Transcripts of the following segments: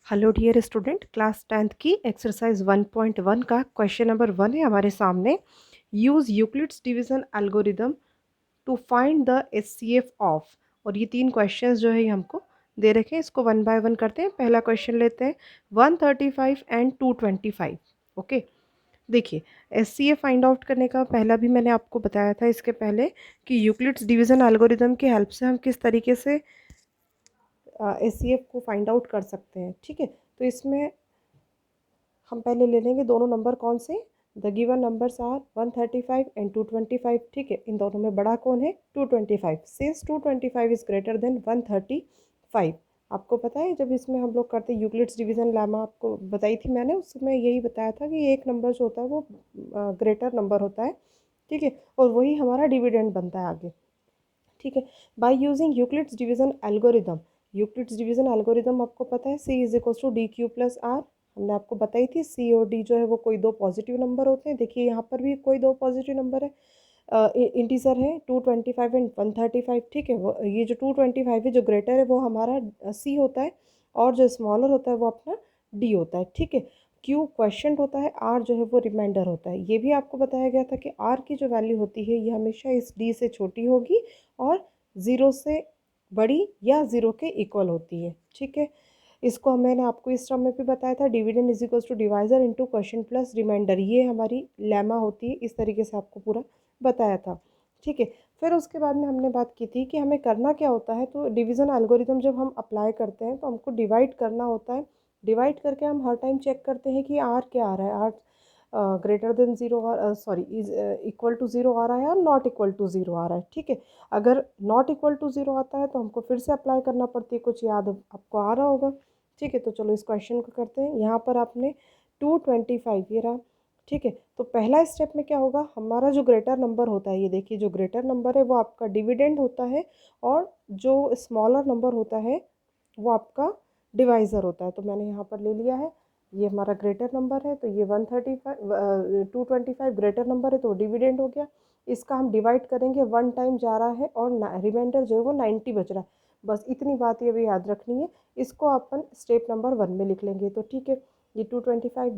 Hello dear student, class 10th की exercise 1.1 का question number 1 है हमारे सामने। Use Euclid's division algorithm to find the HCF of. और ये 3 क्वेश्चंस जो है ये हमको दे रखे हैं। इसको वन बाय वन करते हैं। पहला क्वेश्चन लेते हैं 135 एंड 225। ओके, देखिए एचसीएफ फाइंड आउट करने का पहला भी मैंने आपको बताया था इसके पहले कि यूक्लिड्स डिवीजन एल्गोरिदम की हेल्प से हम किस तरीके से एचसीएफ को फाइंड आउट कर सकते हैं। ठीक है, तो इसमें हम पहले ले लेंगे दोनों नंबर कौन से। The given numbers are 135 and 225। ठीक है, इन दोनों में बड़ा कौन है 225। Since 225 is greater then 135। आपको पता है जब इसमें हम लोग करते यूक्लिड्स डिवीजन लेमा आपको बताई थी मैंने, उसमें यही बताया था कि एक नंबर जो होता है वो ग्रेटर नंबर होता है। ठीक है, और वही हमारा डिविडेंड बनता है आगे। ठीक है, by using Euclid's division algorithm. Euclid's division algorithm आपको पता है C is equals to D Q plus R. हमने आपको बताई थी सी और डी जो है वो कोई दो पॉजिटिव नंबर होते हैं। देखिए यहाँ पर भी कोई दो पॉजिटिव नंबर है, इंटीजर है 225 एंड 135। ठीक है, वो ये जो 225 है जो ग्रेटर है वो हमारा सी होता है, और जो स्मॉलर होता है वो अपना डी होता है। ठीक है, क्यू क्वेश्चन होता है, आर जो है वो रिमाइंडर होता है। ये भी आपको बताया गया था कि आर की जो वैल्यू होती है ये हमेशा इस डी से छोटी होगी और ज़ीरो से बड़ी या ज़ीरो के इक्वल होती है। ठीक है, इसको मैंने आपको इस टर्म में भी बताया था, dividend is equals to divisor into question plus remainder. ये हमारी लेमा होती है, इस तरीके से आपको पूरा बताया था। ठीक है, फिर उसके बाद में हमने बात की थी कि हमें करना क्या होता है। तो डिवीज़न एल्गोरिदम जब हम अप्लाई करते हैं तो हमको डिवाइड करना होता है। डिवाइड करके हम हर टाइम चेक करते हैं कि आर क्या आ रहा है। R greater than zero, sorry is equal to zero आ रहा है और नॉट इक्वल टू ज़ीरो आ रहा है। ठीक है, अगर नॉट इक्वल टू ज़ीरो आता है तो हमको फिर से अप्लाई करना पड़ती है, कुछ याद आपको आ रहा होगा। ठीक है, तो चलो इस क्वेश्चन को करते हैं। यहाँ पर आपने 225 ये रहा। ठीक है, तो पहला स्टेप में क्या होगा, हमारा जो ग्रेटर नंबर होता है, ये देखिए जो ग्रेटर नंबर है वो आपका डिविडेंड होता है, और जो स्मॉलर नंबर होता है वो आपका डिवाइज़र होता है। तो मैंने यहाँ पर ले लिया है, ये हमारा ग्रेटर नंबर है, तो ये 225 ग्रेटर नंबर है तो डिविडेंड हो गया। इसका हम डिवाइड करेंगे, वन टाइम जा रहा है और रिमाइंडर जो है वो 90 बच रहा है। बस इतनी बात ये भी याद रखनी है। इसको अपन स्टेप नंबर 1 में लिख लेंगे। तो ठीक है, ये 225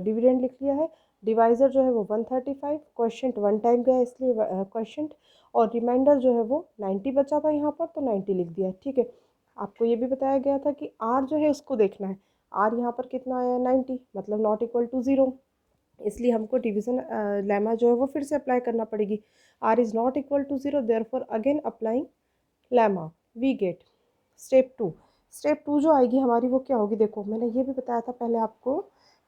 डिविडेंड लिख लिया है। डिवाइज़र जो है वो 135, क्वेश्चन वन टाइम गया इसलिए क्वेश्चन, और रिमाइंडर जो है वो 90 बचा था यहाँ पर तो 90 लिख दिया। ठीक है, आपको ये भी बताया गया था कि आर जो है उसको देखना है। आर यहाँ पर कितना आया 90, मतलब नॉट इक्वल टू ज़ीरो, इसलिए हमको डिवीज़न लेमा जो है वो फिर से अप्लाई करना पड़ेगी। R is not equal to zero, therefore again applying lemma we get step 2। Step 2 जो आएगी हमारी वो क्या होगी, देखो मैंने ये भी बताया था पहले आपको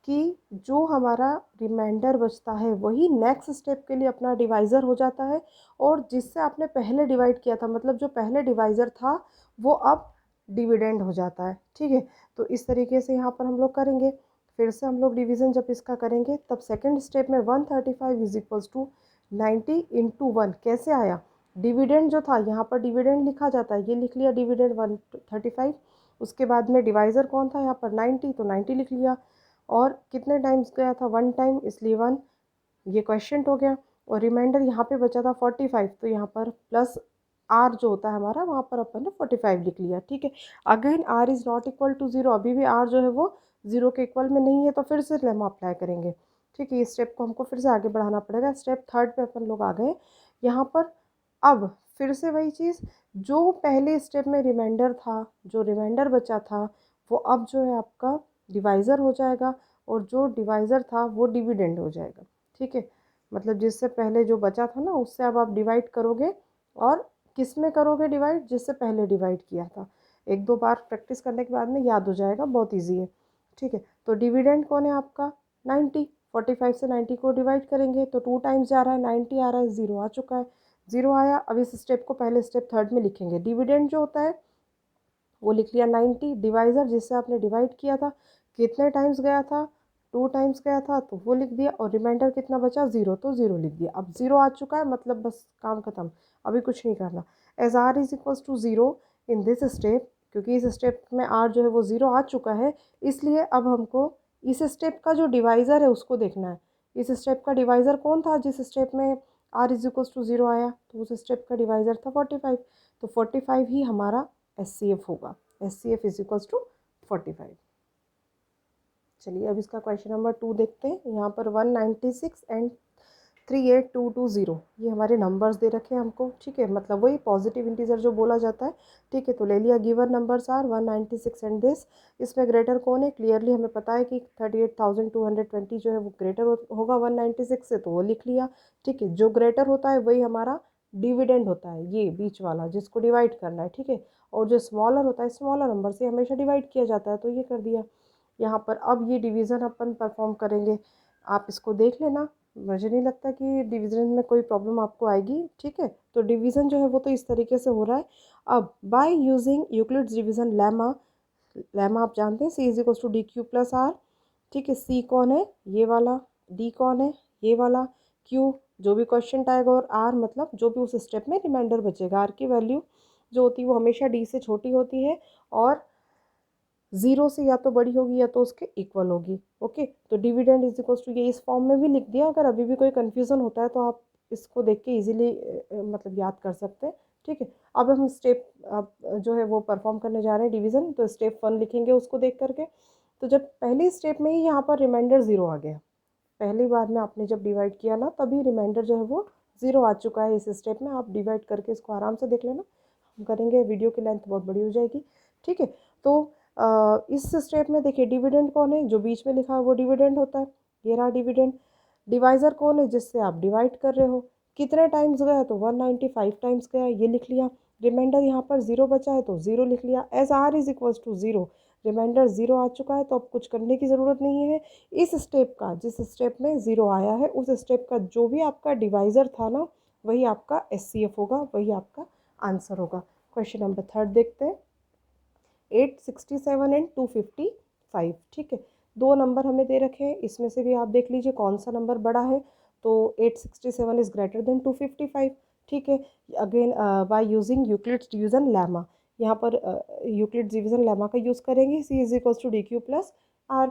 कि जो हमारा रिमाइंडर बचता है वही नेक्स्ट स्टेप के लिए अपना डिवाइज़र हो जाता है, और जिससे आपने पहले डिवाइड किया था, मतलब जो पहले डिवाइज़र था वो अब डिविडेंड हो जाता है। ठीक है, तो इस तरीके से यहाँ पर हम लोग करेंगे। फिर से हम लोग डिवीज़न जब इसका करेंगे तब सेकेंड स्टेप में 135 इज इक्वल्स टू 90 इंटू 1 कैसे आया, डिविडेंड जो था यहाँ पर डिविडेंड लिखा जाता है, ये लिख लिया डिविडेंड 135। उसके बाद में डिवाइज़र कौन था यहाँ पर 90, तो 90 लिख लिया, और कितने टाइम्स गया था वन टाइम इसलिए 1, ये क्वेश्चन हो गया। और रिमाइंडर यहाँ पे बचा था 45, तो यहाँ पर प्लस आर जो होता है हमारा वहाँ पर अपन ने 45 लिख लिया। ठीक है, again R is not equal to zero, अभी भी आर जो है वो ज़ीरो के इक्वल में नहीं है, तो फिर से लेमा अप्लाई करेंगे। ठीक है, इस स्टेप को हमको फिर से आगे बढ़ाना पड़ेगा। स्टेप 3 पे अपन लोग आ गए यहाँ पर। अब फिर से वही चीज़, जो पहले स्टेप में रिमाइंडर था, जो रिमाइंडर बचा था वो अब जो है आपका डिवाइज़र हो जाएगा, और जो डिवाइज़र था वो डिविडेंड हो जाएगा। ठीक है, मतलब जिससे पहले जो बचा था ना उससे अब आप डिवाइड करोगे, और किस में करोगे डिवाइड, जिससे पहले डिवाइड किया था। एक दो बार प्रैक्टिस करने के बाद में याद हो जाएगा, बहुत ईजी है। ठीक है, तो डिविडेंड कौन है आपका 90, 45 से 90 को डिवाइड करेंगे तो 2 टाइम्स जा रहा है, 90 आ रहा है, ज़ीरो आ चुका है, ज़ीरो आया। अब इस स्टेप को पहले स्टेप 3 में लिखेंगे। डिविडेंड जो होता है वो लिख लिया 90, डिवाइज़र जिससे आपने डिवाइड किया था कितने टाइम्स गया था, 2 टाइम्स गया था तो वो लिख दिया, और रिमाइंडर कितना बचा 0, तो 0 लिख दिया। अब 0 आ चुका है, मतलब बस काम खत्म, अभी कुछ नहीं करना। As R is equals to 0 in this step, क्योंकि इस स्टेप में आर जो है वो 0 आ चुका है, इसलिए अब हमको इस स्टेप का जो डिवाइज़र है उसको देखना है। इस स्टेप का डिवाइज़र कौन था, जिस स्टेप में आर इज इक्वल्स टू 0 आया, तो उस स्टेप का डिवाइज़र था 45, तो 45 ही हमारा एस सी एफ होगा। S C F is equals to 45। चलिए अब इसका क्वेश्चन नंबर 2 देखते हैं। यहाँ पर 196 एंड 38220 ये हमारे नंबर्स दे रखे हैं हमको, ठीक है, मतलब वही पॉजिटिव इंटीजर जो बोला जाता है, ठीक है। तो ले लिया given numbers are 196 and this. इसमें ग्रेटर कौन है, क्लियरली हमें पता है कि 38,220 जो है वो ग्रेटर होगा 196 से, तो वो लिख लिया, ठीक है। जो ग्रेटर होता है वही हमारा डिविडेंड होता है, ये बीच वाला जिसको डिवाइड करना है, ठीक है। और जो स्मॉलर होता है स्मॉलर नंबर से हमेशा डिवाइड किया जाता है, तो ये कर दिया यहाँ पर। अब ये डिवीज़न अपन परफॉर्म करेंगे, आप इसको देख लेना, मुझे नहीं लगता कि डिवीज़न में कोई प्रॉब्लम आपको आएगी, ठीक है। तो डिवीज़न जो है वो तो इस तरीके से हो रहा है। अब by using Euclid's division lemma, lemma आप जानते हैं C is equals to D Q plus R, ठीक है। सी कौन है, ये वाला, डी कौन है, ये वाला, क्यू जो भी क्वेश्चन आएगा, और आर मतलब जो भी उस स्टेप में रिमाइंडर बचेगा। आर की वैल्यू जो होती है वो हमेशा डी से छोटी होती है और ज़ीरो से या तो बड़ी होगी या तो उसके इक्वल होगी, ओके। तो डिविडेंड इज इक्वल्स टू, ये इस फॉर्म में भी लिख दिया। अगर अभी भी कोई कन्फ्यूज़न होता है तो आप इसको देख के इजीली मतलब याद कर सकते हैं, ठीक है। अब हम स्टेप जो है वो परफॉर्म करने जा रहे हैं डिवीज़न, तो स्टेप 1 लिखेंगे उसको देख करके। तो जब पहली स्टेप में ही यहाँ पर रिमाइंडर ज़ीरो आ गया, पहली बार में आपने जब डिवाइड किया ना तभी रिमाइंडर जो है वो ज़ीरो आ चुका है इस स्टेप में। आप डिवाइड करके इसको आराम से देख लेना, हम करेंगे, वीडियो की लेंथ बहुत बड़ी हो जाएगी, ठीक है। तो इस स्टेप में देखिए डिविडेंड कौन है, जो बीच में लिखा है वो डिविडेंड होता है, ये रहा डिविडेंड। डिवाइज़र कौन है, जिससे आप डिवाइड कर रहे हो, कितने टाइम्स गया, तो 195 टाइम्स गया, ये लिख लिया। रिमाइंडर यहाँ पर ज़ीरो बचा है तो ज़ीरो लिख लिया, as R is equals to zero. Remainder zero आ चुका है तो अब कुछ करने की ज़रूरत नहीं है। इस स्टेप का, जिस स्टेप में ज़ीरो आया है उस स्टेप का जो भी आपका डिवाइज़र था ना वही आपका SCF होगा, वही आपका आंसर होगा। क्वेश्चन नंबर 3 देखते हैं। 867 एंड 255, ठीक है। दो नंबर हमें दे रखे हैं, इसमें से भी आप देख लीजिए कौन सा नंबर बड़ा है। तो 867 इज़ ग्रेटर देन 255, ठीक है। Again by using Euclid's division lemma, यहाँ पर यूक्लिड्स डिवीज़न लेमा का यूज़ करेंगे। C is equals to D Q plus R,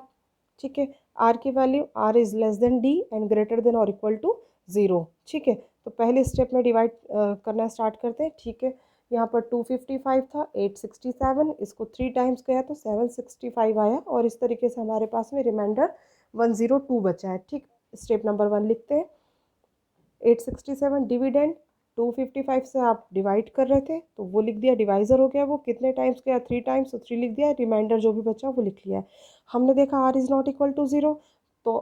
ठीक है। आर की value R is less than D and greater than और इक्वल टू ज़ीरो, ठीक है। तो पहले स्टेप में डिवाइड करना स्टार्ट करते हैं, ठीक है। यहाँ पर 255 था, 867, इसको 3 टाइम्स गया तो 765 आया, और इस तरीके से हमारे पास में रिमाइंडर 102 बचा है, ठीक। स्टेप नंबर 1 लिखते हैं। 867 डिविडेंड 255 से आप डिवाइड कर रहे थे तो वो लिख दिया, डिवाइज़र हो गया, वो कितने टाइम्स गया, 3 टाइम्स, तो 3 लिख दिया। रिमाइंडर जो भी बचा वो लिख लिया। हमने देखा R is not equal to zero, तो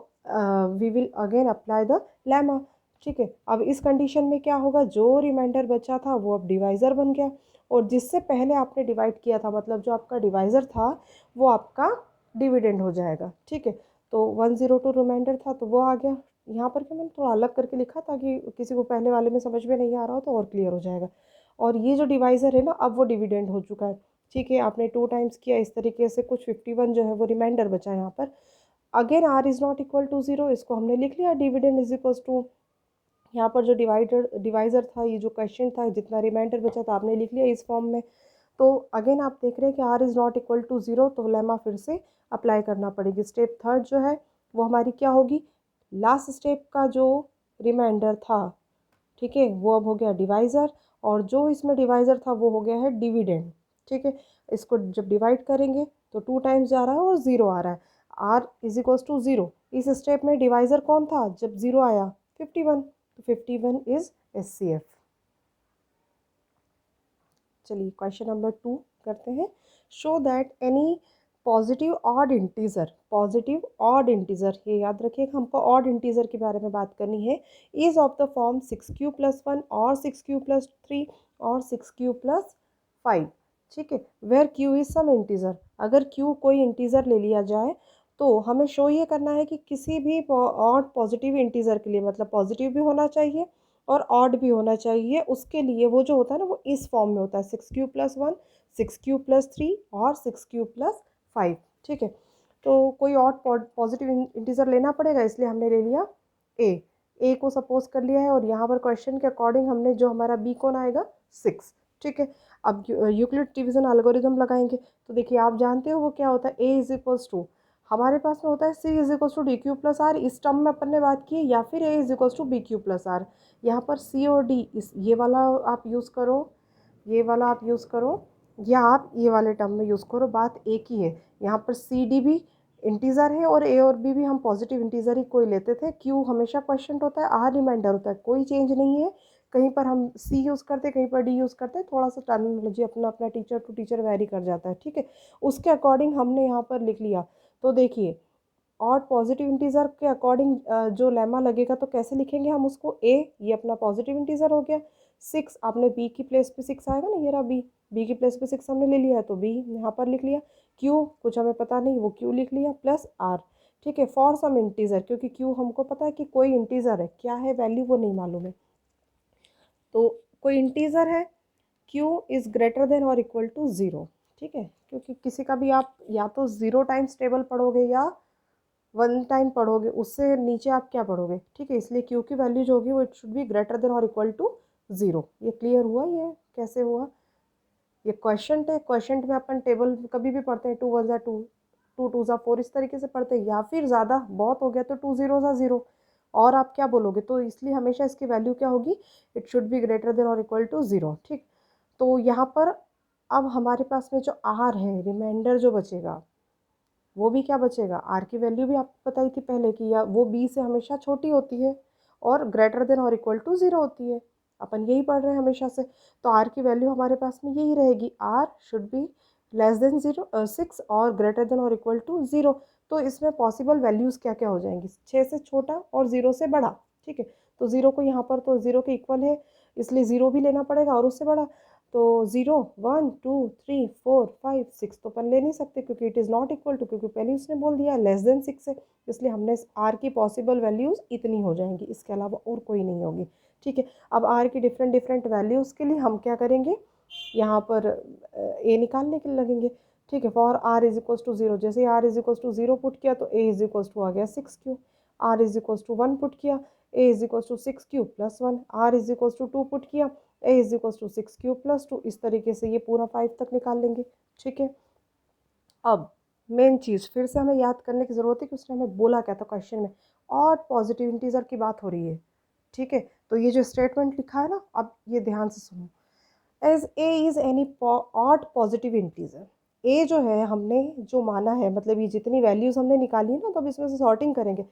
we will again apply the lemma, ठीक है। अब इस कंडीशन में क्या होगा, जो रिमाइंडर बचा था वो अब डिवाइज़र बन गया, और जिससे पहले आपने डिवाइड किया था मतलब जो आपका डिवाइज़र था वो आपका डिविडेंड हो जाएगा, ठीक है। तो 102 रिमाइंडर था तो वो आ गया। यहाँ पर क्या मैंने थोड़ा अलग करके लिखा ताकि किसी को पहले वाले में समझ में नहीं आ रहा हो तो और क्लियर हो जाएगा। और ये जो डिवाइज़र है ना अब वो डिविडेंड हो चुका है, ठीक है। आपने 2 टाइम्स किया इस तरीके से, कुछ 51 जो है वो रिमाइंडर बचा यहाँ पर। Again R is not equal to zero, इसको हमने लिख लिया, डिविडेंड इज इक्वल्स टू, यहाँ पर जो डिवाइज़र था, ये जो क्वेश्चन था, जितना रिमाइंडर बचा था आपने लिख लिया इस फॉर्म में। तो अगेन आप देख रहे हैं कि R is not equal to zero, तो लेमा फिर से अप्लाई करना पड़ेगी। स्टेप 3 जो है वो हमारी क्या होगी, लास्ट स्टेप का जो रिमाइंडर था, ठीक है, वो अब हो गया डिवाइज़र, और जो इसमें डिवाइज़र था वो हो गया है डिविडेंड, ठीक है। इसको जब डिवाइड करेंगे तो 2 टाइम्स जा रहा है और ज़ीरो आ रहा है, R is equals to zero. इस स्टेप में डिवाइज़र कौन था जब ज़ीरो आया, 51, तो 51 इज़ SCF। चलिए क्वेश्चन नंबर 2 करते हैं। Show that any positive odd integer, positive odd integer, ये याद रखिएगा हमको ऑड इंटीजर के बारे में बात करनी है, is of the form 6q+1 और 6q+3 और 6q+5, ठीक है। Where q is some integer, अगर q कोई इंटीजर ले लिया जाए तो हमें शो ये करना है कि किसी भी ऑड पॉजिटिव इंटीजर के लिए, मतलब पॉजिटिव भी होना चाहिए और ऑड भी होना चाहिए, उसके लिए वो जो होता है ना वो इस फॉर्म में होता है, 6q+1, 6q+3 और 6q+5, ठीक है। तो कोई और पॉजिटिव इंटीजर लेना पड़ेगा, इसलिए हमने ले लिया ए को सपोज कर लिया है, और यहाँ पर क्वेश्चन के अकॉर्डिंग हमने जो हमारा बी कौन आएगा 6, ठीक है। अब यूक्लिड डिवीजन एल्गोरिदम लगाएंगे, तो देखिए आप जानते हो वो क्या होता है, ए इज इक्वल्स टू, हमारे पास में होता है C is equals to D Q plus R, इस टर्म में अपन ने बात की है, या फिर A is equals to B Q plus R. यहाँ पर सी और डी, इस ये वाला आप यूज़ करो, ये वाला आप यूज़ करो, या आप ये वाले टर्म में यूज़ करो, बात एक ही है। यहाँ पर सी डी भी इंटीजर है और ए और बी भी हम पॉजिटिव इंटीजर ही कोई लेते थे। क्यू हमेशा क्वेश्चन होता है, आर रिमाइंडर होता है, कोई चेंज नहीं है। कहीं पर हम सी यूज़ करते हैं, कहीं पर डी यूज़ करते हैं, थोड़ा सा टर्मिनोलॉजी अपना अपना टीचर टू टीचर वेरी कर जाता है, ठीक है। उसके अकॉर्डिंग हमने यहाँ पर लिख लिया। तो देखिए, और पॉजिटिव इंटीजर के अकॉर्डिंग जो लेमा लगेगा तो कैसे लिखेंगे हम उसको, ए ये अपना पॉजिटिव इंटीजर हो गया, 6 आपने बी की प्लेस पे 6 आएगा ना, ये रहा बी, बी की प्लेस पे 6 हमने ले लिया है तो बी यहाँ पर लिख लिया। क्यू कुछ हमें पता नहीं, वो क्यू लिख लिया, प्लस आर, ठीक है, फॉर सम इंटीजर, क्योंकि क्यू हमको पता है कि कोई इंटीजर है, क्या है वैल्यू वो नहीं मालूम है, तो कोई इंटीजर है, क्यू इज़ ग्रेटर देन और इक्वल टू ज़ीरो, ठीक है। क्योंकि किसी का भी आप या तो ज़ीरो टाइम्स टेबल पढ़ोगे या वन टाइम पढ़ोगे, उससे नीचे आप क्या पढ़ोगे, ठीक है। इसलिए क्यू की वैल्यू जो होगी वो it should be greater than और इक्वल टू ज़ीरो। ये क्लियर हुआ, ये कैसे हुआ, ये क्वेश्चन है। क्वेश्चन में अपन टेबल कभी भी पढ़ते हैं, 2 1 ज़ा 2, 2 2 ज़ा 4, इस तरीके से पढ़ते हैं, या फिर ज़्यादा बहुत हो गया तो 2 0 ज़ा 0, और आप क्या बोलोगे, तो इसलिए हमेशा इसकी वैल्यू क्या होगी, it should be greater than और इक्वल टू ज़ीरो, ठीक। तो यहाँ पर अब हमारे पास में जो आर है, रिमाइंडर जो बचेगा वो भी क्या बचेगा, आर की वैल्यू भी आपको बताई थी पहले कि या वो बी से हमेशा छोटी होती है और ग्रेटर देन और इक्वल टू ज़ीरो होती है, अपन यही पढ़ रहे हैं हमेशा से। तो आर की वैल्यू हमारे पास में यही रहेगी, R should be less than 6 और ग्रेटर देन और इक्वल टू ज़ीरो। तो इसमें पॉसिबल वैल्यूज़ क्या क्या हो जाएंगी, 6 से छोटा और ज़ीरो से बड़ा, ठीक है। तो ज़ीरो को यहाँ पर तो ज़ीरो के इक्वल है, इसलिए ज़ीरो भी लेना पड़ेगा और उससे बड़ा। तो 0 1 2 3 4 5 6 तो अपन ले नहीं सकते, क्योंकि it is not equal to, क्योंकि पहले उसने बोल दिया लेस देन 6 है, इसलिए हमने आर की पॉसिबल वैल्यूज़ इतनी हो जाएंगी, इसके अलावा और कोई नहीं होगी, ठीक है। अब आर की डिफरेंट डिफरेंट वैल्यूज़ के लिए हम क्या करेंगे, यहाँ पर ए निकालने के लिए लगेंगे, ठीक है। For R is equals to zero, जैसे R is equals to zero put किया तो ए इज इक्वल्स टू आ गया 6 Q. R is equals to 1 put किया, A is equals to 6 Q plus 1। R is equals to 2 put किया, A is equals to 6 Q plus 2। इस तरीके से ये पूरा 5 तक निकाल लेंगे, ठीक है। अब मेन चीज़ फिर से हमें याद करने की ज़रूरत है कि उसने हमें बोला क्या था क्वेश्चन में, और पॉजिटिव इंटीजर की बात हो रही है, ठीक है। तो ये जो स्टेटमेंट लिखा है ना, अब ये ध्यान से सुनो, as A is any odd positive integer. A जो है हमने जो माना है, मतलब ये जितनी वैल्यूज़ हमने निकाली है ना, तो अब इसमें से सॉर्टिंग करेंगे।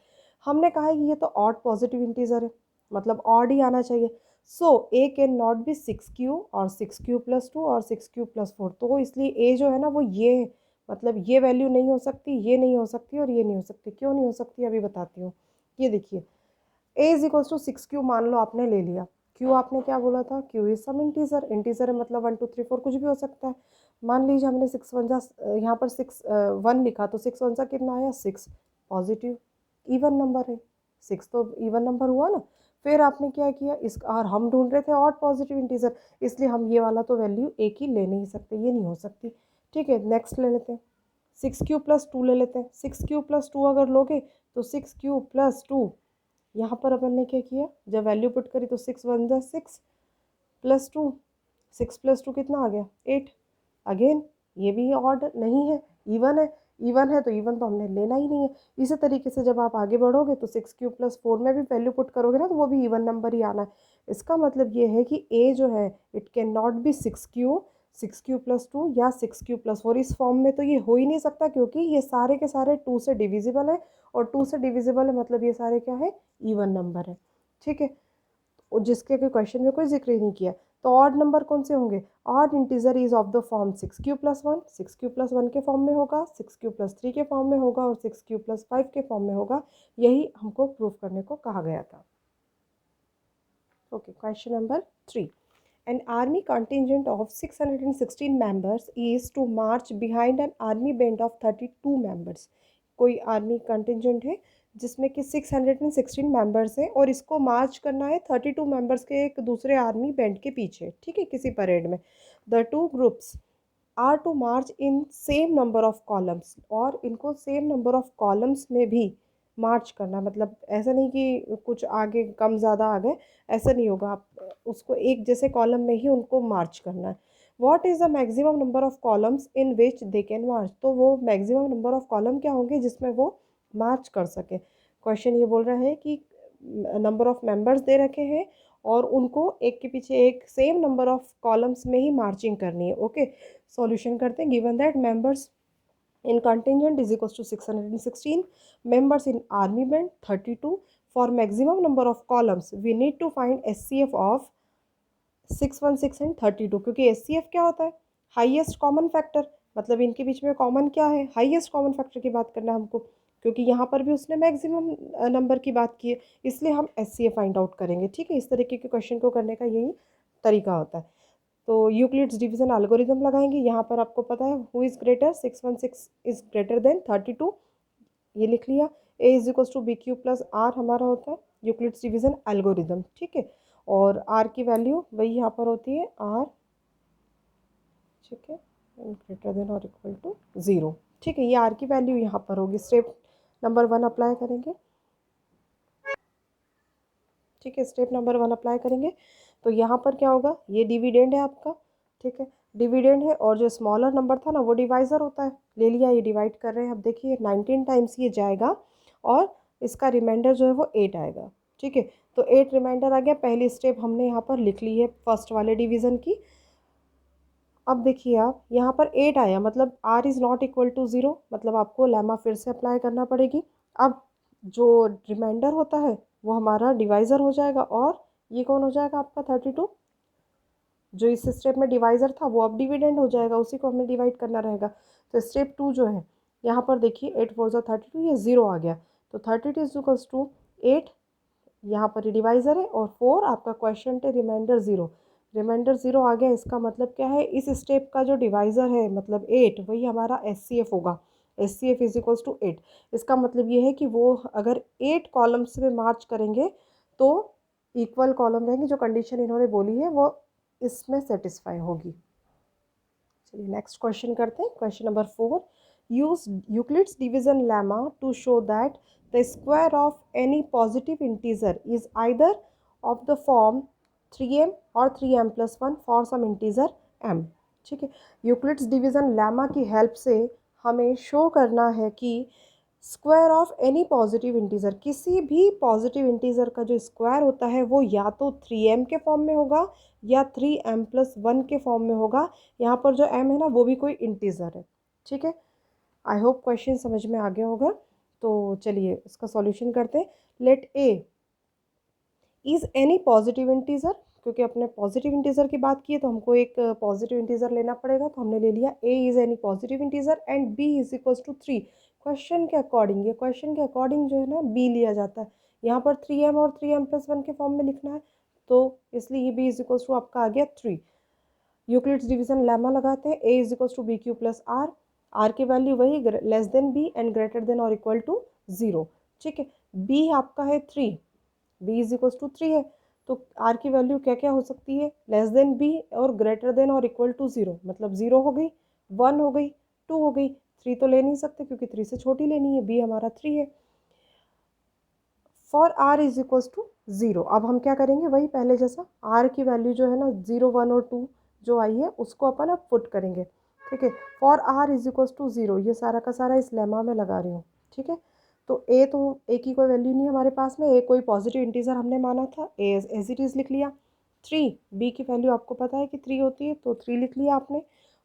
हमने कहा है कि ये तो ऑड पॉजिटिव इंटीजर है, मतलब ऑड ही आना चाहिए। सो ए कैन नॉट बी 6 क्यू और 6 क्यू प्लस 2 और 6 क्यू प्लस 4, तो इसलिए ए जो है ना वो ये है, मतलब ये वैल्यू नहीं हो सकती, ये नहीं हो सकती और ये नहीं हो सकती। क्यों नहीं हो सकती अभी बताती हूँ। ये देखिए, ए इज इक्वल्स टू 6 क्यू मान लो आपने ले लिया, क्यू आपने क्या बोला था, Q is some integer, integer है मतलब 1 2 3 4 कुछ भी हो सकता है। मान लीजिए हमने 6 1 जा, यहाँ पर 6 1 लिखा, तो 6 1 जा कितना आया 6, पॉजिटिव इवन नंबर है, 6 तो इवन नंबर हुआ ना। फिर आपने क्या किया, इस और हम ढूंढ रहे थे ऑड पॉजिटिव इंटीजर, इसलिए हम ये वाला तो वैल्यू एक ही ले नहीं सकते, ये नहीं हो सकती, ठीक है। नेक्स्ट ले लेते हैं, 6 क्यू प्लस 2 ले लेते हैं। 6 क्यू प्लस 2 अगर लोगे तो 6 क्यू प्लस 2, यहाँ पर अपन ने क्या किया, जब वैल्यू पुट करी तो 6 1 जा 6 प्लस 2, 6 प्लस 2 कितना आ गया 8। अगेन ये भी ऑड नहीं है, इवन है, इवन है तो इवन तो हमने लेना ही नहीं है। इसी तरीके से जब आप आगे बढ़ोगे तो 6 क्यू प्लस 4 में भी वैल्यू पुट करोगे ना, तो वो भी इवन नंबर ही आना है। इसका मतलब ये है कि ए जो है it can not be 6 Q plus 2 या 6 क्यू प्लस 4, इस फॉर्म में तो ये हो ही नहीं सकता, क्योंकि ये सारे के सारे 2 से डिविजिबल है, और 2 से डिविजिबल है मतलब ये सारे क्या है, इवन नंबर है, ठीक है। और जिसके के क्वेश्चन में कोई जिक्र ही नहीं किया। तो ऑड नंबर कौन से होंगे, odd integer is of the form 6 Q plus 1, 6 Q plus 1 के फॉर्म में होगा, 6 क्यू प्लस 3 के फॉर्म में होगा और 6 क्यू प्लस 5 के फॉर्म में होगा। यही हमको प्रूव करने को कहा गया था। Okay, question number 3, an army contingent of 616 members is to march behind an army band of 32 members। कोई आर्मी कंटिजेंट है जिसमें कि 616 मेंबर्स हैं और इसको मार्च करना है 32 मेंबर्स के एक दूसरे आर्मी बैंड के पीछे, ठीक है, किसी परेड में। The two groups are to march in same number of columns, और इनको सेम नंबर ऑफ कॉलम्स में भी मार्च करना, मतलब ऐसा नहीं कि कुछ आगे कम ज़्यादा आ गए, ऐसा नहीं होगा, आप उसको एक जैसे कॉलम में ही उनको मार्च करना है। What is the maximum number of columns in which they can march, तो वो मैक्सिमम नंबर ऑफ कॉलम क्या होंगे जिसमें वो मार्च कर सके। क्वेश्चन ये बोल रहा है कि नंबर ऑफ मेंबर्स दे रखे हैं और उनको एक के पीछे एक सेम नंबर ऑफ कॉलम्स में ही मार्चिंग करनी है। ओके, सॉल्यूशन करते हैं। Given that members in contingent is equals to 616, members in army band 32. For maximum number of columns we need to find SCF of 616 and 32, क्योंकि SCF क्या होता है, highest common factor, मतलब इनके बीच में कॉमन क्या है, हाईएस्ट कॉमन फैक्टर की बात करना है हमको, क्योंकि यहाँ पर भी उसने मैक्सिमम नंबर की बात की है, इसलिए हम SCF फाइंड आउट करेंगे। ठीक है, इस तरीके के क्वेश्चन को करने का यही तरीका होता है। तो यूक्लिड्स डिवीजन एल्गोरिदम लगाएंगे। यहाँ पर आपको पता है who is greater, 616 is greater than 32, ये लिख लिया। A is equals to B Q plus R हमारा होता है यूक्लिड्स डिवीजन एल्गोरिदम। ठीक है, और आर की वैल्यू वही यहाँ पर होती है आर, ठीक है, ग्रेटर देन और इक्वल टू 0। ठीक है, ये आर की वैल्यू यहाँ पर होगी। स्टेप नंबर 1 अप्लाई करेंगे। ठीक है, स्टेप नंबर 1 अप्लाई करेंगे तो यहाँ पर क्या होगा, ये डिविडेंड है आपका। ठीक है, डिविडेंड है और जो स्मॉलर नंबर था ना वो डिवाइज़र होता है, ले लिया, ये डिवाइड कर रहे हैं। अब देखिए 19 टाइम्स ये जाएगा और इसका रिमाइंडर जो है वो 8 आएगा। ठीक है, तो 8 रिमाइंडर आ गया। पहली स्टेप हमने यहाँ पर लिख ली है फर्स्ट वाले डिवीज़न की। अब देखिए आप यहाँ पर 8 आया, मतलब r is not equal to 0, मतलब आपको लेमा फिर से अप्लाई करना पड़ेगी। अब जो रिमाइंडर होता है वो हमारा डिवाइज़र हो जाएगा और ये कौन हो जाएगा आपका 32, जो इस स्टेप में डिवाइज़र था वो अब डिविडेंड हो जाएगा, उसी को हमें डिवाइड करना रहेगा। तो स्टेप 2 जो है, यहाँ पर देखिए 8 4 32, ये 0 आ गया, तो 32 इज इक्वल्स टू 8, यहाँ पर डिवाइज़र है, और 4 आपका क्वेश्चन है, रिमाइंडर 0, रिमाइंडर 0 आ गया। इसका मतलब क्या है, इस स्टेप का जो डिवाइज़र है मतलब 8, वही हमारा SCF होगा। SCF is equals to 8। इसका मतलब ये है कि वो अगर 8 कॉलम्स में मार्च करेंगे तो इक्वल कॉलम रहेंगे, जो कंडीशन इन्होंने बोली है वो इसमें सेटिस्फाई होगी। चलिए नेक्स्ट क्वेश्चन करते हैं। Question number 4, use Euclid's division lemma to show that the square of any positive integer is either of the form 3m और 3m plus 1 for some integer m। ठीक है, यूक्लिड्स डिवीजन लेमा की help से हमें show करना है कि square of any positive integer, किसी भी पॉजिटिव इंटीजर का जो स्क्वायर होता है वो या तो 3m के फॉर्म में होगा या 3m प्लस 1 के फॉर्म में होगा। यहाँ पर जो m है ना वो भी कोई इंटीजर है। ठीक है, आई होप क्वेश्चन समझ में आ गया होगा। तो चलिए इसका सॉल्यूशन करते हैं। Let A is any positive integer, क्योंकि अपने पॉजिटिव इंटीजर की बात की है तो हमको एक पॉजिटिव इंटीजर लेना पड़ेगा, तो हमने ले लिया A is any positive integer and B is equals to 3। Question के अकॉर्डिंग, ये क्वेश्चन के अकॉर्डिंग जो है ना बी लिया जाता है। यहाँ पर 3m और 3m प्लस 1 के फॉर्म में लिखना है, तो इसलिए ये बी इज इक्वल्स टू आपका आ गया 3। यूक्लिड्स डिवीजन लेमा लगाते हैं, A is equals to B Q plus R, R की वैल्यू वही less than B and greater than और इक्वल टू 0। ठीक है, बी आपका है 3, बी इज इक्वल्स टू 3 है, तो आर की वैल्यू क्या क्या हो सकती है, लेस देन बी और ग्रेटर देन और इक्वल टू 0, मतलब 0 हो गई, 1 हो गई, 2 हो गई, 3 तो ले नहीं सकते क्योंकि 3 से छोटी लेनी है, बी हमारा 3 है। For R is equals to 0, अब हम क्या करेंगे, वही पहले जैसा आर की वैल्यू जो है ना 0 1 और 2 जो आई है उसको अपन अब पुट करेंगे। ठीक है, for R is equals to 0, ये सारा का सारा इस लेमा में लगा रही हूँ। ठीक है, तो ए की कोई वैल्यू नहीं हमारे पास में, ए कोई पॉजिटिव इंटीजर हमने माना था, ए एज इट इज़ लिख लिया। 3, बी की वैल्यू आपको पता है कि 3 होती है तो 3 लिख लिया आपने।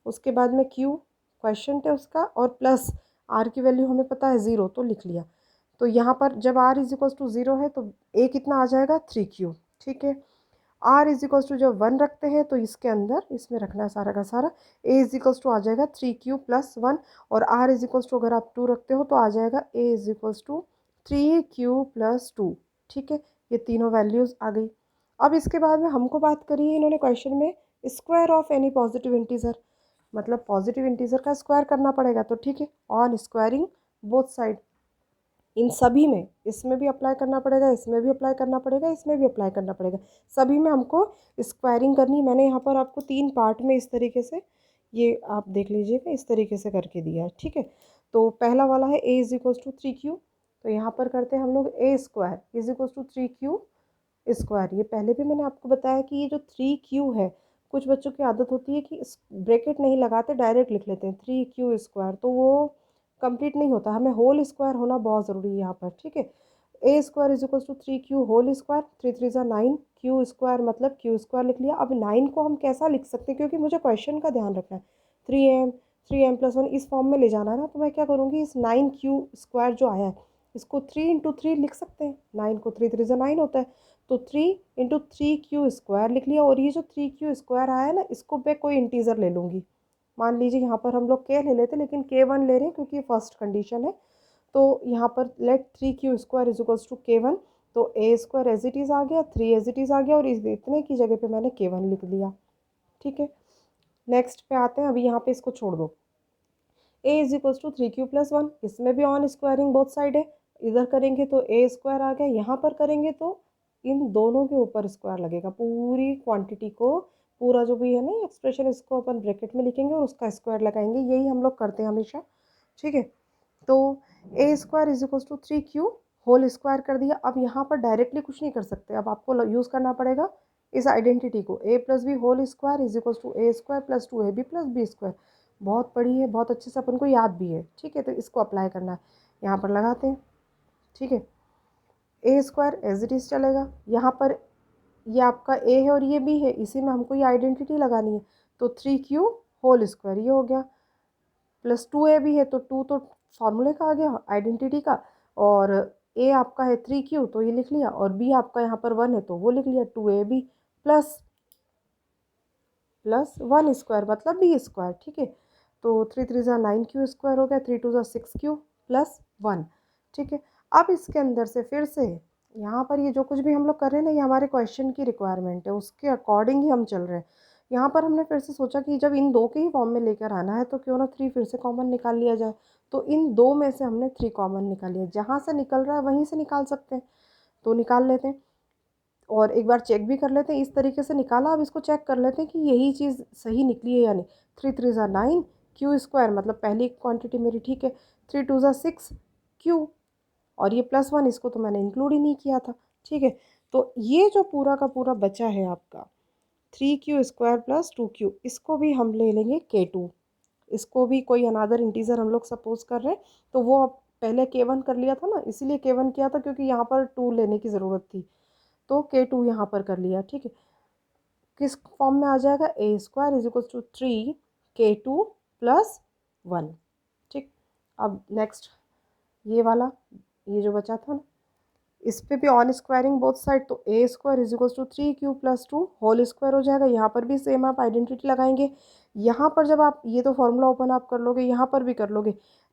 उसके बाद में क्यू क्वेश्चन है उसका, और प्लस आर की वैल्यू हमें पता है 0 तो लिख लिया। तो यहाँ पर जब आर इज इक्वल्स टू 0 है तो ए कितना आ जाएगा 3q। ठीक है, आर इज इक्वल्स टू जब 1 रखते हैं तो इसके अंदर इसमें रखना है सारा का सारा, ए इज इक्वल्स टू आ जाएगा 3q प्लस 1, और आर इज इक्वल्स टू अगर आप 2 रखते हो तो आ जाएगा A is equals to 3q plus 2। ठीक है, ये तीनों वैल्यूज़ आ गई। अब इसके बाद में हमको बात करी है इन्होंने क्वेश्चन में square of any positive integer, मतलब पॉजिटिव इंटीजर का स्क्वायर करना पड़ेगा। तो ठीक है, ऑन स्क्वायरिंग बोथ साइड, इन सभी में, इसमें भी अप्लाई करना पड़ेगा, इसमें भी अप्लाई करना पड़ेगा, इसमें भी अप्लाई करना पड़ेगा, सभी में हमको स्क्वायरिंग करनी। मैंने यहाँ पर आपको 3 पार्ट में इस तरीके से, ये आप देख लीजिएगा, इस तरीके से करके दिया है। ठीक है, तो पहला वाला है ए इज इक्वल्स टू 3q, तो यहाँ पर करते हैं हम लोग A square is equals to 3q square. ये पहले भी मैंने आपको बताया कि ये जो 3q है, कुछ बच्चों की आदत होती है कि ब्रैकेट नहीं लगाते, डायरेक्ट लिख लेते हैं 3q स्क्वायर, तो वो कंप्लीट नहीं होता, हमें होल स्क्वायर होना बहुत ज़रूरी है यहाँ पर। ठीक है, A square is equal to 3q whole square, 3 3 ज़ा 9, क्यू स्क्वायर मतलब क्यू स्क्वायर लिख लिया। अब 9 को हम कैसा लिख सकते हैं, क्योंकि मुझे क्वेश्चन का ध्यान रखना है, 3m + 1 इस फॉर्म में ले जाना है ना, तो मैं क्या करूँगी, इस 9q स्क्वायर जो आया है इसको 3 × 3 लिख सकते हैं, 9 को 3 3 ज़ा 9 होता है, तो 3 × 3q स्क्वायर लिख लिया। और ये जो 3q स्क्वायर आया है ना, इसको मैं कोई इंटीजर ले लूँगी, मान लीजिए यहाँ पर हम लोग k ले लेते लेकिन k1 ले रहे हैं क्योंकि फर्स्ट कंडीशन है। तो यहाँ पर let 3q square is equals to k1, तो a square as it is आ गया, 3 एज इट इज़ आ गया, और इस इतने की जगह पे मैंने k1 लिख दिया। ठीक है, नेक्स्ट पे आते हैं। अभी यहाँ पे इसको छोड़ दो, a is equals to 3q + 1, इसमें भी ऑन स्क्वायरिंग बोथ साइड है, इधर करेंगे तो a स्क्वायर आ गया, यहाँ पर करेंगे तो इन दोनों के ऊपर स्क्वायर लगेगा, पूरी क्वांटिटी को, पूरा जो भी है ना एक्सप्रेशन, इसको अपन ब्रैकेट में लिखेंगे और उसका स्क्वायर लगाएंगे, यही हम लोग करते हैं हमेशा। ठीक है, तो A square is equal to 3q whole square कर दिया। अब यहाँ पर डायरेक्टली कुछ नहीं कर सकते, अब आपको यूज़ करना पड़ेगा इस आइडेंटिटी को, a + b whole square is equal to a square + 2ab + b square. बहुत बड़ी है, बहुत अच्छे से अपन को याद भी है। ठीक है, तो इसको अप्लाई करना है, यहाँ पर लगाते हैं। ठीक है, A square as it is चलेगा, यहाँ पर ये आपका a है और ये b है, इसी में हमको ये आइडेंटिटी लगानी है, तो 3q होल स्क्वायर ये हो गया, +2ab है तो 2 तो फार्मूले का आ गया आइडेंटिटी का, और a आपका है 3q तो ये लिख लिया, और b आपका यहाँ पर 1 है तो वो लिख लिया, 2ab प्लस 1 स्क्वायर मतलब b स्क्वायर। ठीक है, तो 3 3 ज़ा 9q स्क्वायर हो गया, 3 2 ज़ा 6q + 1। ठीक है, अब इसके अंदर से फिर से यहाँ पर ये जो कुछ भी हम लोग कर रहे हैं ना, ये हमारे क्वेश्चन की रिक्वायरमेंट है, उसके अकॉर्डिंग ही हम चल रहे हैं। यहाँ पर हमने फिर से सोचा कि जब इन दो के ही फॉर्म में लेकर आना है तो क्यों ना 3 फिर से कॉमन निकाल लिया जाए, तो इन दो में से हमने 3 कॉमन निकाल लिया, जहाँ से निकल रहा है वहीं से निकाल सकते हैं, तो निकाल लेते हैं। और एक बार चेक भी कर लेते हैं, इस तरीके से निकाला, अब इसको चेक कर लेते हैं कि यही चीज़ सही निकली है या नहीं। 3 3 ज़ा 9 क्यू स्क्वायर मतलब पहली क्वांटिटी मेरी ठीक है, 3 2 ज़ा 6 क्यू, और ये +1 इसको तो मैंने इंक्लूड ही नहीं किया था। ठीक है, तो ये जो पूरा का पूरा बचा है आपका 3q स्क्वायर + 2q, इसको भी हम ले लेंगे k2, इसको भी कोई अनादर इंटीजर हम लोग सपोज कर रहे हैं, तो वो अब पहले k1 कर लिया था ना, इसीलिए k1 किया था क्योंकि यहाँ पर 2 लेने की ज़रूरत थी, तो k2 यहाँ पर कर लिया। ठीक है, किस फॉर्म में आ जाएगा, a square is equal to 3k2 + 1। ठीक, अब नेक्स्ट ये वाला, ये जो बचा था ना, इस पे भी ऑन स्क्वायरिंग बोथ साइड, तो a square is equal to 3q + 2 whole square हो जाएगा। यहाँ पर भी सेम आप आइडेंटिटी लगाएंगे, यहाँ पर जब आप ये तो फॉर्मूला ओपन आप कर लोगे, यहाँ पर भी कर लोगे,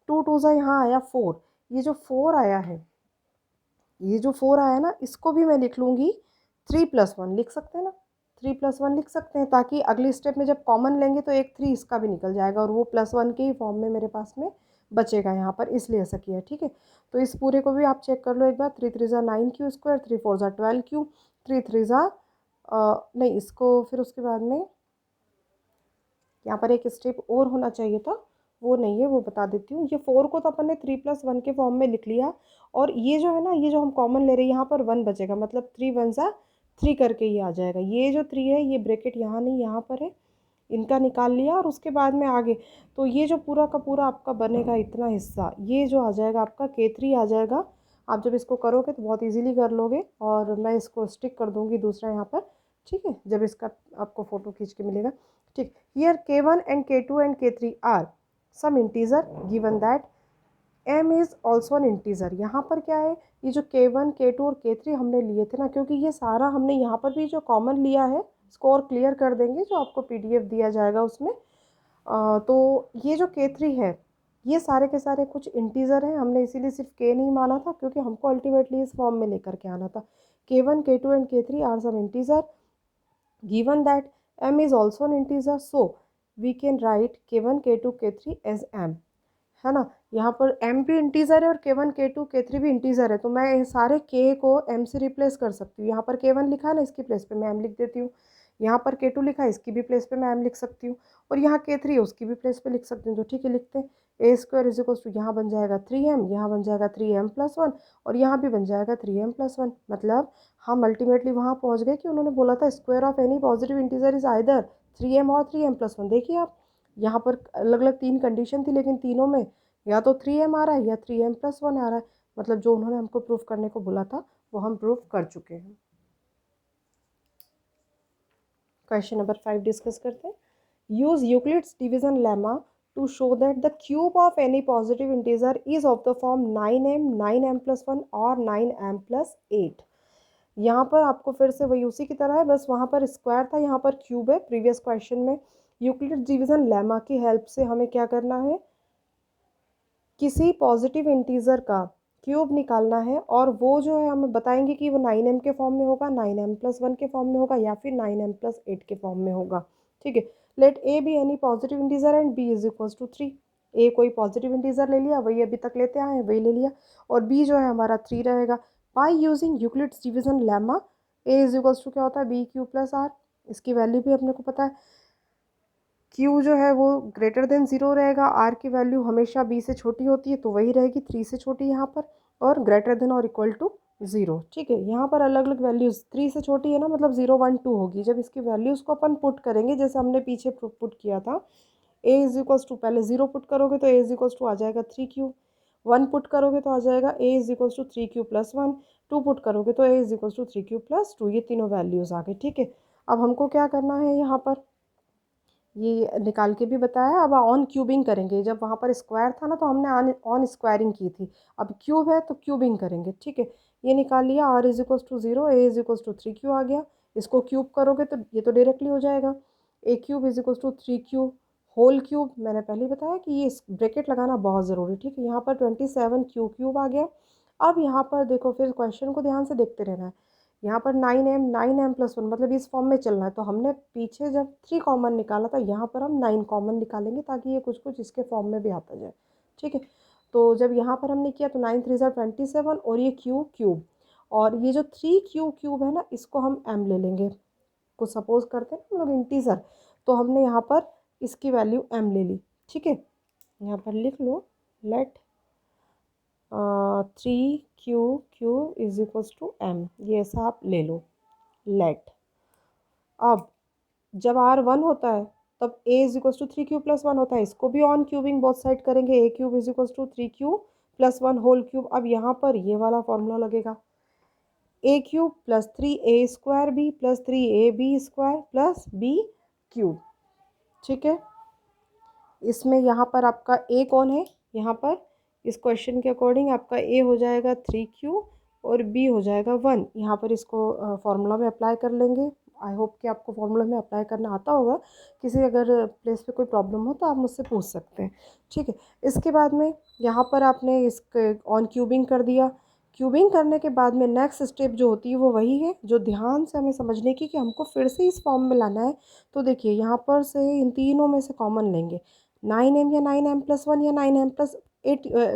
2 2 ज़ा यहाँ आया 4, ये जो 4 आया है, ये जो 4 आया ना, इसको भी मैं लिख लूँगी 3 + 1 लिख सकते हैं ना, 3 + 1 लिख सकते हैं, ताकि अगली स्टेप में जब कॉमन लेंगे तो एक 3 इसका भी निकल जाएगा और वो +1 के ही फॉर्म में मेरे पास में बचेगा यहाँ पर, इसलिए ऐसा किया। ठीक है, तो इस पूरे को भी आप चेक कर लो एक बार, 3 3 ज़ा 9q स्क्वायर, 3 4 ज़ा 12q, 3 3 ज़ा नहीं, इसको फिर उसके बाद में यहाँ पर एक स्टेप और होना चाहिए था, वो नहीं है, वो बता देती हूँ। ये 4 को तो अपन ने 3 + 1 के फॉर्म में लिख लिया, और ये जो है ना, ये जो हम कॉमन ले रहे हैं यहाँ पर 1 बचेगा, मतलब 3 1 ज़ा 3 करके ये आ जाएगा। ये जो 3 है ये ब्रैकेट यहाँ नहीं यहाँ पर है, इनका निकाल लिया, और उसके बाद में आगे तो ये जो पूरा का पूरा आपका बनेगा इतना हिस्सा, ये जो आ जाएगा आपका k3 आ जाएगा। आप जब इसको करोगे तो बहुत इजीली कर लोगे, और मैं इसको स्टिक कर दूँगी दूसरा यहाँ पर। ठीक है, जब इसका आपको फ़ोटो खींच के मिलेगा। ठीक, here k1 and k2 and k3 are some integer given that m is also an integer. यहाँ पर क्या है, ये जो k1 k2 और k3 हमने लिए थे ना, क्योंकि ये सारा हमने यहाँ पर भी जो कॉमन लिया है, स्कोर क्लियर कर देंगे जो आपको PDF दिया जाएगा उसमें। तो ये जो k3 है, ये सारे के सारे कुछ इंटीजर हैं, हमने इसीलिए सिर्फ k नहीं माना था क्योंकि हमको अल्टीमेटली इस फॉर्म में लेकर के आना था। k1 k2 and k3 are some integer given that m is also an integer, so we can write k1 k2 k3 as m, है ना। यहाँ पर m भी इंटीजर है और k1 k2 k3 भी इंटीजर है, तो मैं ये सारे k को m से रिप्लेस कर सकती हूँ। यहाँ पर k1 लिखा है ना, इसकी प्लेस पे मैं m लिख देती हूँ। यहाँ पर k2 लिखा है, इसकी भी प्लेस पे मैं m लिख सकती हूँ, और यहाँ k3 है उसकी भी प्लेस पे लिख सकती हूँ। तो ठीक है, लिखते हैं a square is equal to, यहाँ बन जाएगा 3m, यहाँ बन जाएगा 3m + 1, और यहाँ भी बन जाएगा 3m + 1। मतलब हम अल्टीमेटली वहाँ पहुँच गए कि उन्होंने बोला था square of any positive integer is either 3m और 3m + 1। देखिए आप, यहाँ पर अलग अलग 3 कंडीशन थी, लेकिन तीनों में या तो 3m आ रहा है या 3m + 1 आ रहा है, मतलब जो उन्होंने हमको प्रूफ करने को बोला था वो हम प्रूफ कर चुके हैं। क्वेश्चन नंबर 5 डिस्कस करते हैं। Use Euclid's division lemma to show that the cube of any positive integer is of the form 9m 9m+1 और 9m+8। यहाँ पर आपको फिर से वही उसी की तरह है, बस वहाँ पर स्क्वायर था, यहाँ पर क्यूब है। प्रीवियस क्वेश्चन में यूक्लिड्स डिवीजन लेमा की हेल्प से हमें क्या करना है, किसी पॉजिटिव इंटीजर का क्यूब निकालना है और वो जो है हमें बताएंगे कि वो 9m के फॉर्म में होगा, 9m+1 के फॉर्म में होगा या फिर 9m+8 के फॉर्म में होगा। ठीक है। Let A be any positive integer and B is equals to 3। A कोई पॉजिटिव इंटीजर ले लिया, वही अभी तक लेते आए हैं, वही ले लिया, और बी जो है हमारा 3 रहेगा। By using Euclid's division lemma A is equals to क्या होता है, बी क्यू प्लस आर। इसकी वैल्यू भी अपने को पता है, क्यू जो है वो ग्रेटर देन 0 रहेगा, आर की वैल्यू हमेशा बी से छोटी होती है तो वही रहेगी 3 से छोटी यहाँ पर, और ग्रेटर देन और इक्वल टू 0। ठीक है। यहाँ पर अलग अलग वैल्यूज़ 3 से छोटी है ना, मतलब 0 1 2 होगी। जब इसकी वैल्यूज़ को अपन पुट करेंगे जैसे हमने पीछे पुट किया था, ए इज इक्वल्स टू पहले 0 पुट करोगे तो ए इज इक्वल्स टू आ जाएगा 3q, 1 पुट करोगे तो आ जाएगा A is equals to 3q plus 1, 2 put करोगे तो A is equals to 3q plus 2। ये तीनों वैल्यूज़ आ गई। ठीक है। अब हमको क्या करना है, यहाँ पर ये निकाल के भी बताया। अब ऑन क्यूबिंग करेंगे, जब वहाँ पर स्क्वायर था ना तो हमने ऑन स्क्वायरिंग की थी, अब क्यूब है तो क्यूबिंग करेंगे। ठीक है। ये निकाल लिया, R is equals to 0, A is equals to 3q आ गया। इसको क्यूब करोगे तो ये तो डायरेक्टली हो जाएगा, A cube is equals to 3q whole cube. मैंने पहले बताया कि ये ब्रैकेट लगाना बहुत ज़रूरी। ठीक है। यहाँ पर 27q क्यूब आ गया। अब यहाँ पर देखो, फिर क्वेश्चन को ध्यान से देखते रहना है। यहाँ पर 9m+1 मतलब इस फॉर्म में चलना है, तो हमने पीछे जब 3 कॉमन निकाला था, यहाँ पर हम 9 कॉमन निकालेंगे ताकि ये कुछ कुछ इसके फॉर्म में भी आता जाए। ठीक है। तो जब यहाँ पर हमने किया तो 9 3 27 और ये क्यूब, और ये जो 3q क्यूब है ना, इसको हम m ले लेंगे। कुछ सपोज करते हैं हम लोग इंटीजर, तो हमने यहाँ पर इसकी वैल्यू m ले ली। ठीक है। यहाँ पर लिख लो, let 3q is equals to m, ये ऐसा आप ले लो, लेट। अब जब r 1 होता है तब a is equals to 3q plus 1 होता है, इसको भी ऑन क्यूबिंग बोथ साइड करेंगे, a cube is equals to 3q plus 1 whole cube. अब यहाँ पर ये वाला फॉर्मूला लगेगा, a cube plus 3a² b plus 3ab² plus b cube. ठीक है। इसमें यहाँ पर आपका a कौन है, यहाँ पर इस क्वेश्चन के अकॉर्डिंग आपका a हो जाएगा 3q और b हो जाएगा 1। यहाँ पर इसको फॉर्मूला में अप्लाई कर लेंगे। आई होप कि आपको फॉर्मूला में अप्लाई करना आता होगा। किसी अगर प्लेस पे कोई प्रॉब्लम हो तो आप मुझसे पूछ सकते हैं। ठीक है। इसके बाद में यहाँ पर आपने इसके ऑन क्यूबिंग कर दिया। क्यूबिंग करने के बाद में नेक्स्ट स्टेप जो होती है वो वही है जो ध्यान से हमें समझने की, कि हमको फिर से इस फॉर्म में लाना है। तो देखिए, यहाँ पर से इन तीनों में से कॉमन लेंगे, 9m या 9m+1 या 9m+8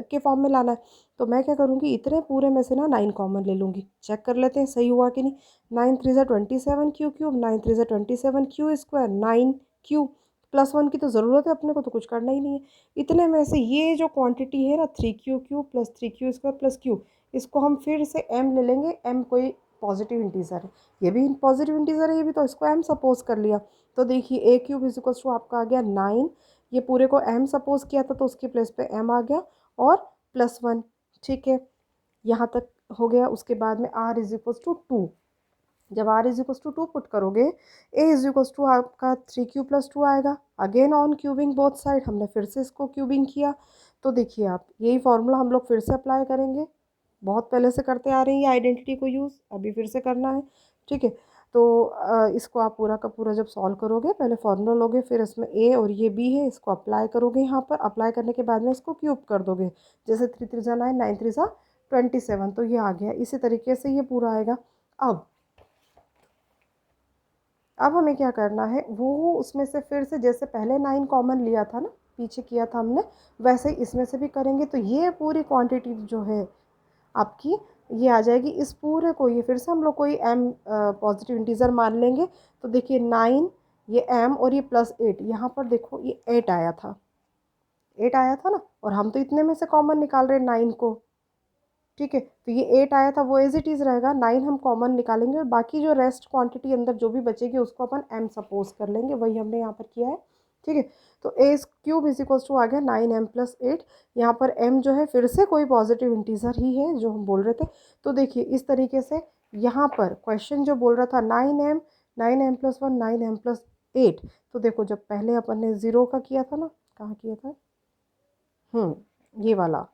के फॉर्म में लाना है। तो मैं क्या करूँगी, इतने पूरे में से ना 9 कॉमन ले लूँगी। चेक कर लेते हैं सही हुआ कि नहीं। 9 3 27q cube, 9 3 27q², 9q plus 1 की तो ज़रूरत है अपने को, तो कुछ करना ही नहीं है। इतने में से ये जो क्वांटिटी है ना, 3q cube plus 3q² plus q, इसको हम फिर से m ले लेंगे। m कोई पॉजिटिव इंटीजर है, ये भी पॉजिटिव इंटीजर है ये भी, तो इसको m सपोज कर लिया। तो देखिए a cube is equals to आपका आ गया 9, ये पूरे को m सपोज किया था तो उसके प्लेस पे m आ गया, और प्लस 1। ठीक है। यहाँ तक हो गया। उसके बाद में r इज इक्वल्स टू 2, जब r is equals to 2 put करोगे, a इज इक्वल्स टू आपका 3q प्लस 2 आएगा। Again on cubing both side, हमने फिर से इसको क्यूबिंग किया। तो देखिए आप, यही फॉर्मूला हम लोग फिर से अप्लाई करेंगे। बहुत पहले से करते आ रहे हैं ये आइडेंटिटी को यूज़, अभी फिर से करना है। ठीक है। तो इसको आप पूरा का पूरा जब सॉल्व करोगे, पहले फॉर्मूला लोगे, फिर इसमें a और ये b है, इसको अप्लाई करोगे। यहाँ पर अप्लाई करने के बाद में इसको क्यूब कर दोगे, जैसे 3 3 9, 9 3 27, तो ये आ गया। इसी तरीके से ये पूरा आएगा। अब हमें क्या करना है, वो उसमें से फिर से जैसे पहले 9 कॉमन लिया था ना, पीछे किया था हमने, वैसे ही इसमें से भी करेंगे। तो ये पूरी क्वांटिटी जो है आपकी, ये आ जाएगी। इस पूरे को ये फिर से हम लोग कोई m पॉजिटिव इंटीजर मान लेंगे। तो देखिए 9, ये m और ये प्लस 8, यहाँ पर देखो ये 8 आया था, 8 आया था ना, और हम तो इतने में से कॉमन निकाल रहे हैं 9 को। ठीक है। तो ये 8 आया था, वो एज इट इज़ रहेगा। 9 हम कॉमन निकालेंगे और बाकी जो रेस्ट क्वांटिटी अंदर जो भी बचेगी उसको अपन m सपोज कर लेंगे। वही हमने यहाँ पर किया है। ठीक है। तो ए क्यूब इज इक्वल्स टू आ गया 9m+8। यहाँ पर m जो है फिर से कोई पॉजिटिव इंटीजर ही है जो हम बोल रहे थे। तो देखिए इस तरीके से यहाँ पर क्वेश्चन जो बोल रहा था 9m, 9m+1, 9m+8। तो देखो जब पहले अपन ने 0 का किया था ना, कहाँ किया था, ये वाला,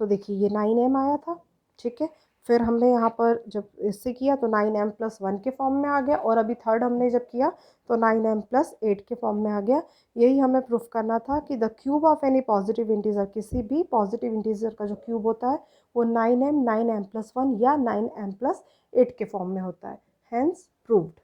तो देखिए ये 9m आया था, ठीक है। फिर हमने यहाँ पर जब इससे किया तो 9m+1 के फॉर्म में आ गया, और अभी थर्ड हमने जब किया तो 9m+8 के फॉर्म में आ गया। यही हमें प्रूफ करना था कि the cube of any positive integer, किसी भी पॉजिटिव इंटीजर का जो क्यूब होता है वो 9m, 9m+1 या 9m+8 के फॉर्म में होता है। Hence proved.